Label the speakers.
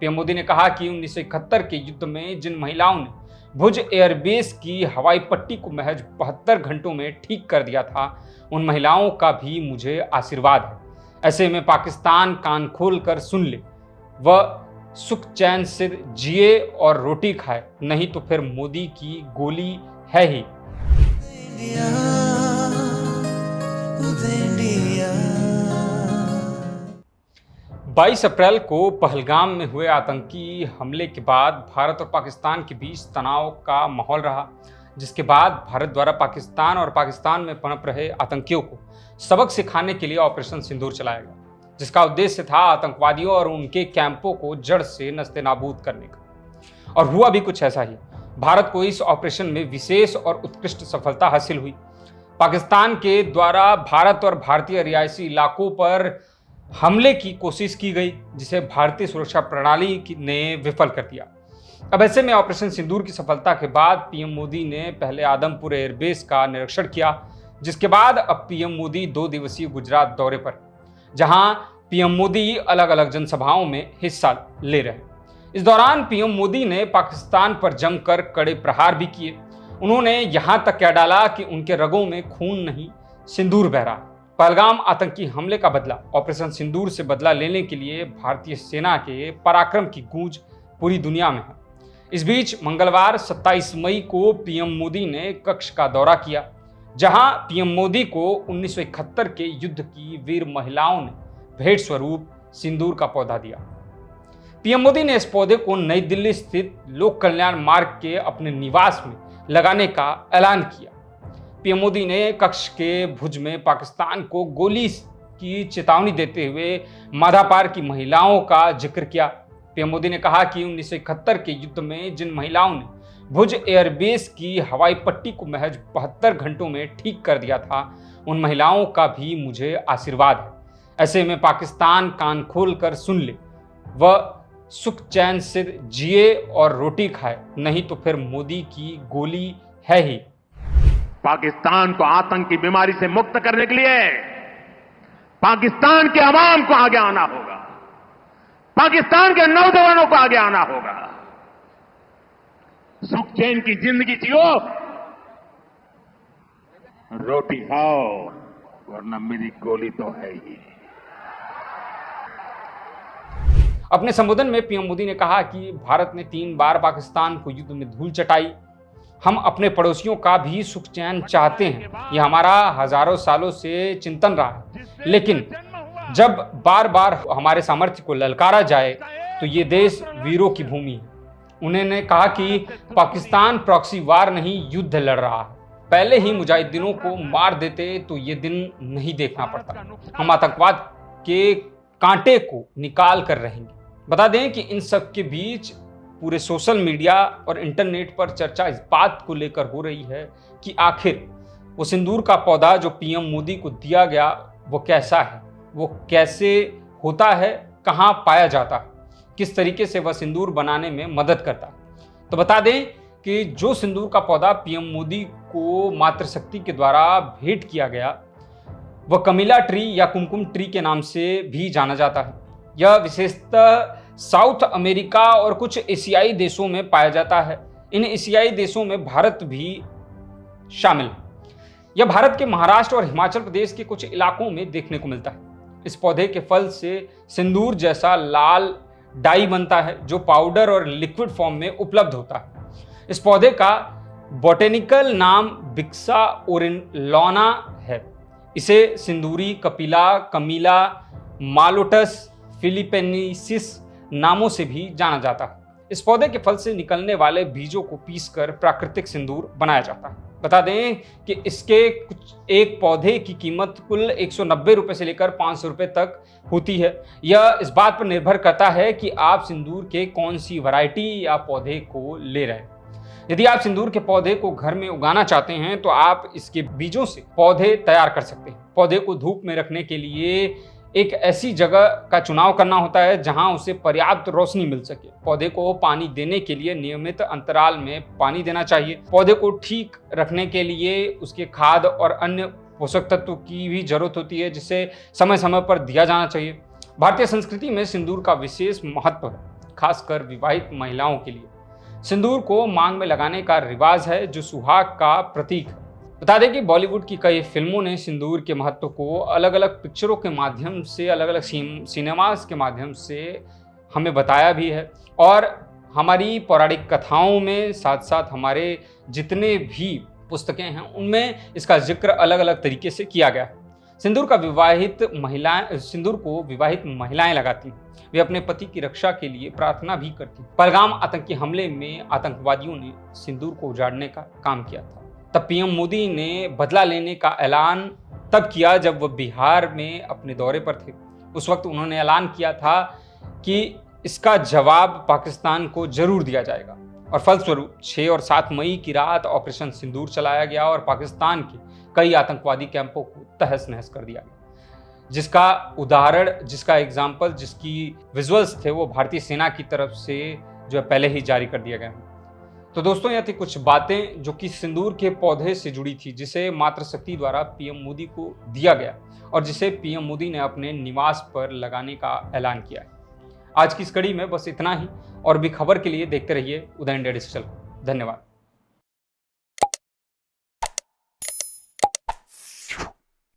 Speaker 1: PM Modi ने कहा कि 1971 के युद्ध में जिन महिलाओं ने भुज एयरबेस की हवाई पट्टी को महज 72 घंटों में ठीक कर दिया था, उन महिलाओं का भी मुझे आशीर्वाद है। ऐसे में पाकिस्तान कान खोल कर सुन ले, वह सुख चैन से जिए और रोटी खाए, नहीं तो फिर मोदी की गोली है ही। 22 अप्रैल को पहलगाम में हुए आतंकी हमले के बाद भारत और पाकिस्तान के बीच तनाव का माहौल रहा, जिसके बाद भारत द्वारा पाकिस्तान और पाकिस्तान में पनप रहे आतंकियों को सबक सिखाने के लिए ऑपरेशन सिंदूर चलाया गया, जिसका उद्देश्य था आतंकवादियों और उनके कैंपों को जड़ से नस्ते-नाबूद करने का। और हुआ भी कुछ ऐसा ही। भारत को इस ऑपरेशन में विशेष और उत्कृष्ट सफलता हासिल हुई। पाकिस्तान के द्वारा भारत और भारतीय रिहायशी इलाकों पर हमले की कोशिश की गई, जिसे भारतीय सुरक्षा प्रणाली ने विफल कर दिया। अब ऐसे में ऑपरेशन सिंदूर की सफलता के बाद पीएम मोदी ने पहले आदमपुर एयरबेस का निरीक्षण किया, जिसके बाद अब पीएम मोदी 2 दिवसीय गुजरात दौरे पर, जहां पीएम मोदी अलग अलग जनसभाओं में हिस्सा ले रहे। इस दौरान पीएम मोदी ने पाकिस्तान पर जमकर कड़े प्रहार भी किए। उन्होंने यहां तक कह डाला कि उनके रगों में खून नहीं, सिंदूर बह रहा। पहलगाम आतंकी हमले का बदला ऑपरेशन सिंदूर से बदला लेने के लिए भारतीय सेना के पराक्रम की गूंज पूरी दुनिया में है। इस बीच मंगलवार 27 मई को पीएम मोदी ने कक्ष का दौरा किया, जहां पीएम मोदी को 1971 के युद्ध की वीर महिलाओं ने भेंट स्वरूप सिंदूर का पौधा दिया। पीएम मोदी ने इस पौधे को नई दिल्ली स्थित लोक कल्याण मार्ग के अपने निवास में लगाने का ऐलान किया। पीएम मोदी ने कक्ष के भुज में पाकिस्तान को गोली की चेतावनी देते हुए माधापार की महिलाओं का जिक्र किया। पीएम मोदी ने कहा कि 1971 के युद्ध में जिन महिलाओं ने भुज एयरबेस की हवाई पट्टी को महज 72 घंटों में ठीक कर दिया था, उन महिलाओं का भी मुझे आशीर्वाद है। ऐसे में पाकिस्तान कान खोल कर सुन ले, वह सुख चैन से जिए और रोटी खाए, नहीं तो फिर मोदी की गोली है ही।
Speaker 2: पाकिस्तान को आतंक की बीमारी से मुक्त करने के लिए पाकिस्तान के अवाम को आगे आना होगा, पाकिस्तान के नौजवानों को आगे आना होगा। सुख चैन की जिंदगी जियो, रोटी खाओ, वरना मेरी गोली तो है ही।
Speaker 1: अपने संबोधन में पीएम मोदी ने कहा कि भारत ने 3 बार पाकिस्तान को युद्ध में धूल चटाई। हम अपने पड़ोसियों का भी सुख चैन चाहते हैं, यह हमारा हजारों सालों से चिंतन रहा है। लेकिन जब बार बार हमारे सामर्थ्य को ललकारा जाए तो ये देश वीरों की भूमि है। उन्होंने कहा कि पाकिस्तान प्रॉक्सी वार नहीं, युद्ध लड़ रहा है। पहले ही मुजाहिदीनों को मार देते तो ये दिन नहीं देखना पड़ता। हम आतंकवाद के कांटे को निकाल कर रहेंगे। बता दें कि इन सब के बीच पूरे सोशल मीडिया और इंटरनेट पर चर्चा इस बात को लेकर हो रही है कि आखिर वो सिंदूर का पौधा जो पीएम मोदी को दिया गया वो कैसा है, वो कैसे होता है, कहाँ पाया जाता है, किस तरीके से वह सिंदूर बनाने में मदद करता है। तो बता दें कि जो सिंदूर का पौधा पीएम मोदी को मातृशक्ति के द्वारा भेंट किया गया वह कमिला ट्री या कुमकुम ट्री के नाम से भी जाना जाता है। यह विशेषतः साउथ अमेरिका और कुछ एशियाई देशों में पाया जाता है। इन एशियाई देशों में भारत भी शामिल है। यह भारत के महाराष्ट्र और हिमाचल प्रदेश के कुछ इलाकों में देखने को मिलता है। इस पौधे के फल से सिंदूर जैसा लाल डाई बनता है, जो पाउडर और लिक्विड फॉर्म में उपलब्ध होता है। इस पौधे का बॉटेनिकल नाम बिक्सा ओरिनलॉना है। इसे सिंदूरी, कपिला, कमीला, मालोटस, फिलिपेनिसिस नामों से भी जाना जाता है। इस पौधे के फल से निकलने वाले बीजों को पीसकर प्राकृतिक सिंदूर बनाया जाता है। बता दें कि इसके एक पौधे की कीमत कुल 190 रुपए से लेकर 500 रुपए तक होती है। यह इस बात पर निर्भर करता है कि आप सिंदूर के कौन सी वैरायटी या पौधे को ले रहे हैं। यदि आप सिंदूर के पौधे को घर में उगाना चाहते हैं तो आप इसके बीजों से पौधे तैयार कर सकते हैं। पौधे को धूप में रखने के लिए एक ऐसी जगह का चुनाव करना होता है जहां उसे पर्याप्त रोशनी मिल सके। पौधे को पानी देने के लिए नियमित अंतराल में पानी देना चाहिए। पौधे को ठीक रखने के लिए उसके खाद और अन्य पोषक तत्व की भी जरूरत होती है, जिसे समय समय पर दिया जाना चाहिए। भारतीय संस्कृति में सिंदूर का विशेष महत्व है। खासकर विवाहित महिलाओं के लिए। सिंदूर को मांग में लगाने का रिवाज है जो सुहाग का प्रतीक है। बता दें कि बॉलीवुड की कई फिल्मों ने सिंदूर के महत्व को अलग अलग पिक्चरों के माध्यम से, अलग अलग सिनेमास के माध्यम से हमें बताया भी है, और हमारी पौराणिक कथाओं में साथ साथ हमारे जितने भी पुस्तकें हैं उनमें इसका जिक्र अलग अलग तरीके से किया गया है। सिंदूर को विवाहित महिलाएं लगाती हैं। वे अपने पति की रक्षा के लिए प्रार्थना भी करती हैं। पहलगाम आतंकी हमले में आतंकवादियों ने सिंदूर को उजाड़ने का काम किया था। तब पीएम मोदी ने बदला लेने का ऐलान तब किया जब वह बिहार में अपने दौरे पर थे। उस वक्त उन्होंने ऐलान किया था कि इसका जवाब पाकिस्तान को जरूर दिया जाएगा, और फलस्वरूप 6 और 7 मई की रात ऑपरेशन सिंदूर चलाया गया और पाकिस्तान के कई आतंकवादी कैंपों को तहस नहस कर दिया गया, जिसका उदाहरण, जिसका एग्जाम्पल, जिसकी विजुअल्स थे वो भारतीय सेना की तरफ से जो है पहले ही जारी कर दिया गया। तो दोस्तों, यह थी कुछ बातें जो कि सिंदूर के पौधे से जुड़ी थी, जिसे मातृशक्ति द्वारा पीएम मोदी को दिया गया और जिसे पीएम मोदी ने अपने निवास पर लगाने का ऐलान किया है। आज की इस कड़ी में बस इतना ही, और भी खबर के लिए देखते रहिए उदय इंडिया डिजिटल। धन्यवाद।